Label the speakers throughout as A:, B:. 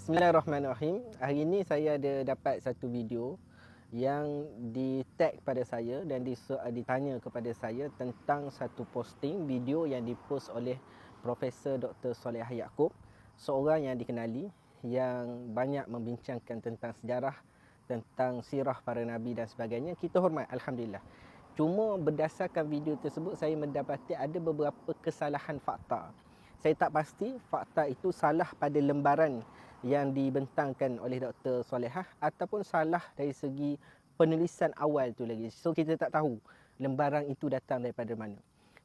A: Bismillahirrahmanirrahim. Hari ini saya ada dapat satu video yang di-tag pada saya dan ditanya kepada saya tentang satu posting video yang dipost oleh Profesor Dr. Solehah Yaakob, seorang yang dikenali yang banyak membincangkan tentang sejarah, tentang sirah para nabi dan sebagainya. Kita hormat, alhamdulillah. Cuma berdasarkan video tersebut saya mendapati ada beberapa kesalahan fakta. Saya tak pasti fakta itu salah pada lembaran yang dibentangkan oleh Dr. Solehah ataupun salah dari segi penulisan awal tu lagi. So kita tak tahu lembaran itu datang daripada mana.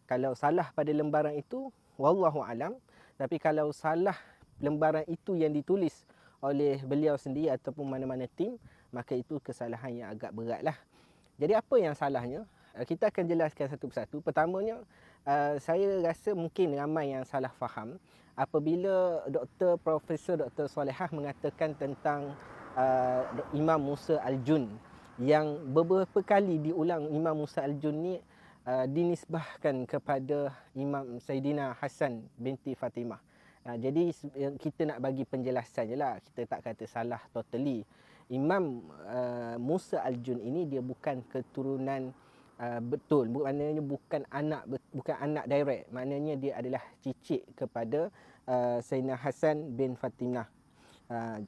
A: Kalau salah pada lembaran itu, wallahu alam. Tapi kalau salah lembaran itu yang ditulis oleh beliau sendiri ataupun mana-mana tim, maka itu kesalahan yang agak berat lah. Jadi apa yang salahnya? Kita akan jelaskan satu persatu. Pertamanya, saya rasa mungkin ramai yang salah faham apabila Profesor Dr. Solehah mengatakan tentang Imam Musa Al-Jun, yang beberapa kali diulang Imam Musa Al-Jun ni dinisbahkan kepada Imam Saidina Hasan binti Fatimah. Jadi kita nak bagi penjelasan je lah. Kita tak kata salah totally. Imam Musa Al-Jun ini dia bukan keturunan betul, maknanya bukan anak direct, maknanya dia adalah cicit kepada Sayyidina Hasan bin Fatimah.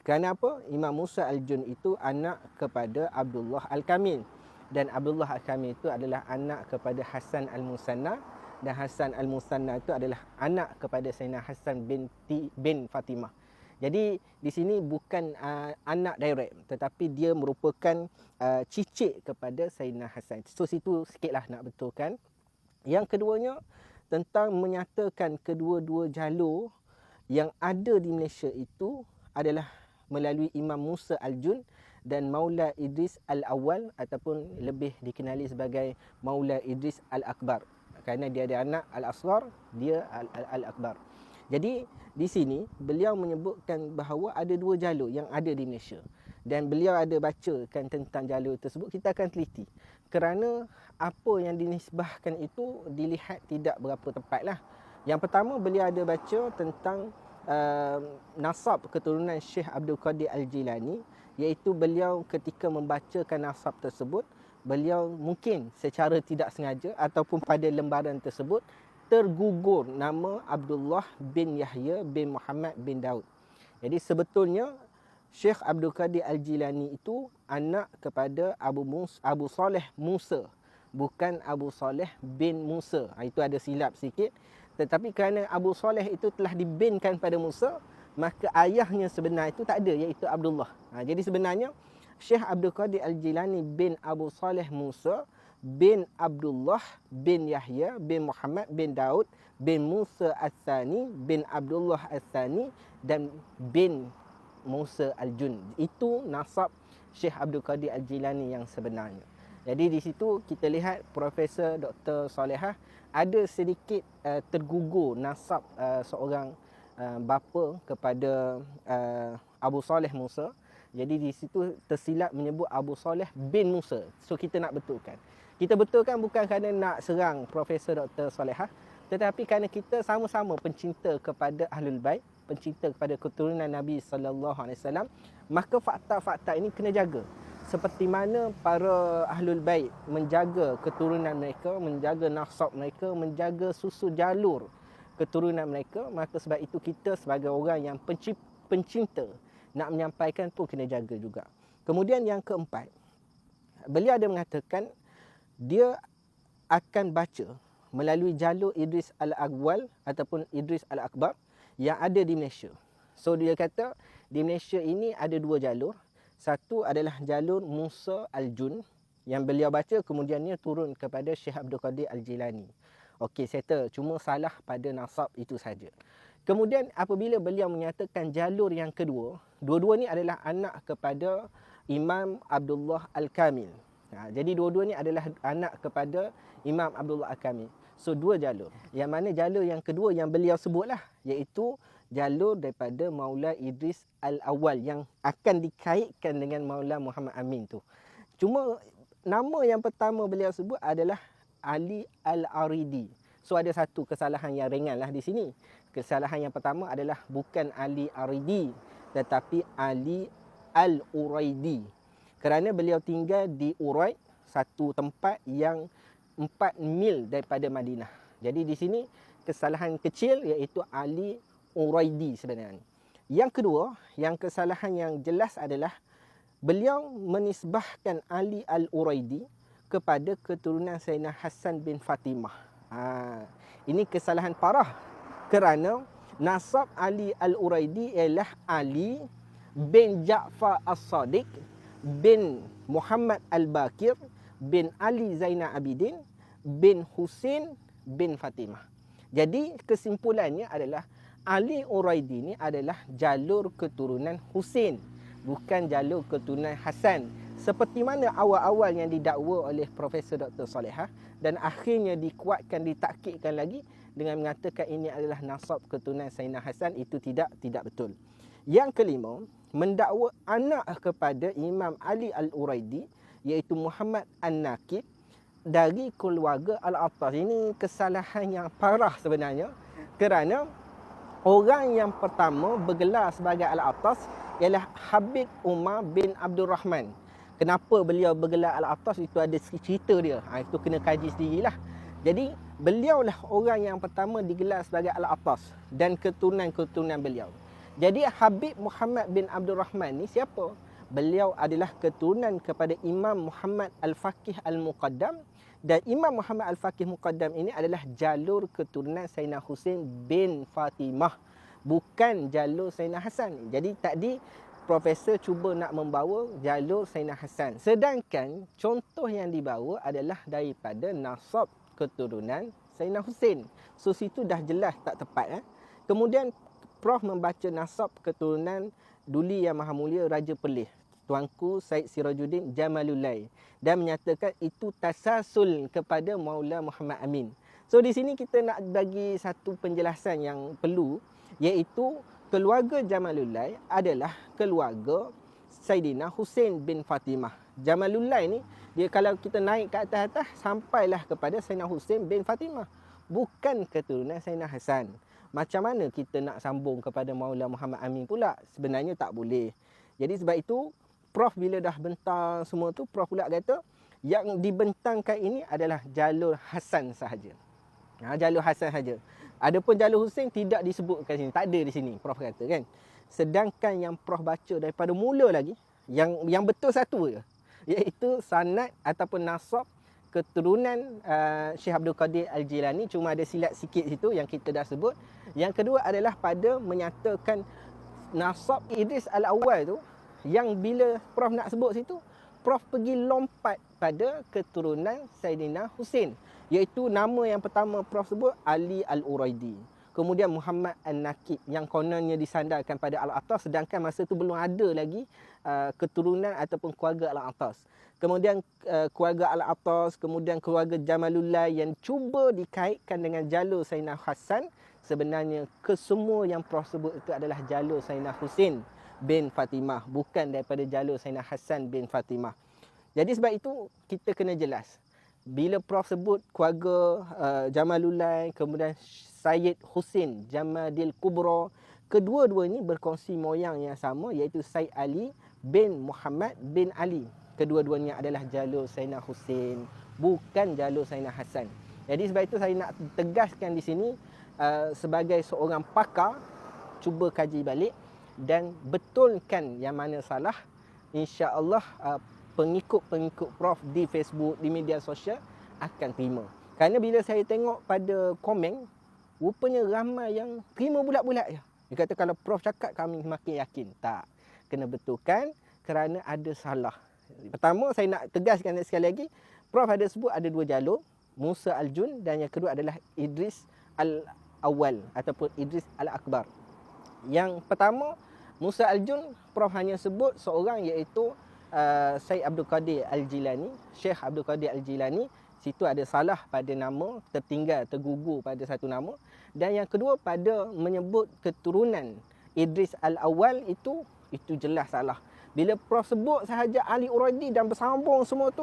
A: Kerana apa? Imam Musa Al-Jun itu anak kepada Abdullah Al-Kamil, dan Abdullah Al-Kamil itu adalah anak kepada Hasan Al-Musanna, dan Hasan Al-Musanna itu adalah anak kepada Sayyidina Hasan bin Fatimah. Jadi di sini bukan anak direct, tetapi dia merupakan cicit kepada Sayyidina Hasan. So situ sikitlah nak betulkan. Yang keduanya tentang menyatakan kedua-dua jalur yang ada di Malaysia itu adalah melalui Imam Musa Al-Jun dan Maula Idris Al-Awwal ataupun lebih dikenali sebagai Maula Idris Al-Akbar. Kerana dia ada anak Al-Asghar, dia Al-Akbar. Jadi di sini beliau menyebutkan bahawa ada dua jalur yang ada di Malaysia, dan beliau ada bacakan tentang jalur tersebut. Kita akan teliti kerana apa yang dinisbahkan itu dilihat tidak berapa tepatlah. Yang pertama, beliau ada baca tentang nasab keturunan Syekh Abdul Qadir Al-Jilani, iaitu beliau ketika membacakan nasab tersebut, beliau mungkin secara tidak sengaja ataupun pada lembaran tersebut tergugur nama Abdullah bin Yahya bin Muhammad bin Daud. Jadi sebetulnya Syekh Abdul Qadir Al-Jilani itu anak kepada Abu Saleh Musa, bukan Abu Saleh bin Musa. Itu ada silap sikit. Tetapi kerana Abu Saleh itu telah dibinkan pada Musa, maka ayahnya sebenar itu tak ada, iaitu Abdullah. Jadi sebenarnya Syekh Abdul Qadir Al-Jilani bin Abu Saleh Musa bin Abdullah bin Yahya bin Muhammad bin Daud bin Musa Al-Thani bin Abdullah Al-Thani dan bin Musa Al-Jun. Itu nasab Syekh Abdul Qadir Al-Jilani yang sebenarnya. Jadi di situ kita lihat Profesor Dr. Solehah ada sedikit tergugur nasab seorang bapa kepada Abu Saleh Musa. Jadi di situ tersilap menyebut Abu Saleh bin Musa. So kita nak betulkan. Kita betulkan bukan kerana nak serang Profesor Dr. Solehah, tetapi kerana kita sama-sama pencinta kepada Ahlul Bait, pencinta kepada keturunan Nabi sallallahu alaihi wasallam, maka fakta-fakta ini kena jaga. Seperti mana para Ahlul Bait menjaga keturunan mereka, menjaga nasab mereka, menjaga susu jalur keturunan mereka, maka sebab itu kita sebagai orang yang pencinta nak menyampaikan pun kena jaga juga. Kemudian yang keempat, beliau ada mengatakan dia akan baca melalui jalur Idris Al-Awwal ataupun Idris Al-Akbar yang ada di Malaysia. So dia kata di Malaysia ini ada dua jalur. Satu adalah jalur Musa Al-Jun yang beliau baca, kemudiannya turun kepada Syekh Abdul Qadir Al-Jilani. Okey, settle. Cuma salah pada nasab itu saja. Kemudian apabila beliau menyatakan jalur yang kedua, dua-dua ni adalah anak kepada Imam Abdullah Al-Kamil. Jadi dua-dua ni adalah anak kepada Imam Abdullah Al-Kamil. So dua jalur. Yang mana jalur yang kedua yang beliau sebutlah, iaitu jalur daripada Maula Idris Al-Awwal yang akan dikaitkan dengan Maula Muhammad Amin tu. Cuma nama yang pertama beliau sebut adalah Ali Al-Aridi. So ada satu kesalahan yang ringan lah di sini. Kesalahan yang pertama adalah bukan Ali Aridi, tetapi Ali Al-Uraidi. Kerana beliau tinggal di Uraid, satu tempat yang 4 mil daripada Madinah. Jadi di sini kesalahan kecil iaitu Ali Uraidi sebenarnya. Yang kedua, yang kesalahan yang jelas adalah beliau menisbahkan Ali Al-Uraidi kepada keturunan Sayyidina Hasan bin Fatimah. Ini kesalahan parah kerana nasab Ali Al-Uraidi ialah Ali bin Ja'far As-Sadiq bin Muhammad Al-Bakir bin Ali Zainal Abidin bin Husin bin Fatimah. Jadi kesimpulannya adalah Ali Uraidi ni adalah jalur keturunan Husin, bukan jalur keturunan Hasan. Seperti mana awal-awal yang didakwa oleh Profesor Dr. Salehah dan akhirnya dikuatkan, ditakkidkan lagi dengan mengatakan ini adalah nasab keturunan Sayyidina Hasan, itu tidak betul. Yang kelima, mendakwa anak kepada Imam Ali Al-Uraidi iaitu Muhammad An-Nakib dari keluarga Al-Attas. Ini kesalahan yang parah sebenarnya kerana orang yang pertama bergelar sebagai Al-Attas ialah Habib Umar bin Abdul Rahman. Kenapa beliau bergelar Al-Attas, itu ada cerita dia. Itu kena kaji sendirilah. Jadi beliaulah orang yang pertama digelar sebagai Al-Attas dan keturunan-keturunan beliau. Jadi Habib Muhammad bin Abdul Rahman ni siapa? Beliau adalah keturunan kepada Imam Muhammad Al-Faqih Al-Muqaddam, dan Imam Muhammad Al-Faqih Muqaddam ini adalah jalur keturunan Sayyidina Husin bin Fatimah, bukan jalur Sayyidina Hasan. Jadi tadi Profesor cuba nak membawa jalur Sayyidina Hasan, sedangkan contoh yang dibawa adalah daripada nasab keturunan Sayyidina Husin. So situ dah jelas tak tepat. Kemudian Prof membaca nasab keturunan Duli Yang Maha Mulia Raja Perlis, Tuanku Said Sirajuddin Jamalulai, dan menyatakan itu tasasul kepada Maula Muhammad Amin. So di sini kita nak bagi satu penjelasan yang perlu, iaitu keluarga Jamalulai adalah keluarga Saidina Husin bin Fatimah. Jamalulai ni, dia kalau kita naik ke atas-atas sampailah kepada Saidina Husin bin Fatimah, bukan keturunan Saidina Hasan. Macam mana kita nak sambung kepada Maula Muhammad Amin pula? Sebenarnya tak boleh. Jadi sebab itu Prof bila dah bentang semua tu, Prof pula kata yang dibentangkan ini adalah jalur Hasan sahaja. Jalur Hasan sahaja. Adapun jalur Husin tidak disebutkan sini, tak ada di sini, Prof kata kan. Sedangkan yang Prof baca daripada mula lagi, yang betul satu je, iaitu sanad ataupun nasab keturunan Syekh Abdul Qadir Al-Jilani, cuma ada silap sikit situ yang kita dah sebut. Yang kedua adalah pada menyatakan nasab Idris Al-Awwal tu, yang bila Prof nak sebut situ, Prof pergi lompat pada keturunan Saidina Husin, iaitu nama yang pertama Prof sebut Ali Al-Uraidi. Kemudian Muhammad An-Nakib yang kononnya disandarkan pada Al-Attas, sedangkan masa tu belum ada lagi keturunan ataupun keluarga Al-Attas. Kemudian keluarga Al-Attas, kemudian keluarga Jamalullah yang cuba dikaitkan dengan jalur Sayyidina Hasan. Sebenarnya kesemua yang Prof sebut itu adalah jalur Sayyidina Husin bin Fatimah, bukan daripada jalur Sayyidina Hasan bin Fatimah. Jadi sebab itu kita kena jelas. Bila Prof sebut keluarga Jamalullah, kemudian Sayyid Husin Jamadil Kubra, kedua-dua ini berkongsi moyang yang sama, iaitu Sayyid Ali bin Muhammad bin Ali. Kedua-duanya adalah jalur Sayyidina Husin, bukan jalur Sayyidina Hasan. Jadi sebab itu saya nak tegaskan di sini, sebagai seorang pakar, cuba kaji balik dan betulkan yang mana salah. InsyaAllah pengikut-pengikut Prof di Facebook, di media sosial akan terima. Kerana bila saya tengok pada komen, rupanya ramai yang terima bulat-bulat je. Dia kata kalau Prof cakap kami makin yakin. Tak, kena betulkan kerana ada salah. Pertama saya nak tegaskan sekali lagi, Prof ada sebut ada dua jalur, Musa Al-Jun, dan yang kedua adalah Idris Al-Awwal ataupun Idris Al-Akbar. Yang pertama Musa Al-Jun, Prof hanya sebut seorang, iaitu Syekh Abdul Qadir Al-Jilani, Syekh Abdul Qadir Al-Jilani. Situ ada salah pada nama, tertinggal, tergugur pada satu nama. Dan yang kedua pada menyebut keturunan Idris Al-Awwal, itu jelas salah. Bila Prof sebut sahaja Ali Uraidi dan bersambung semua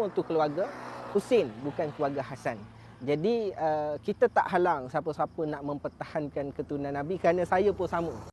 A: tu keluarga Husin, bukan keluarga Hasan. Jadi kita tak halang siapa-siapa nak mempertahankan keturunan Nabi, kerana saya pun sama.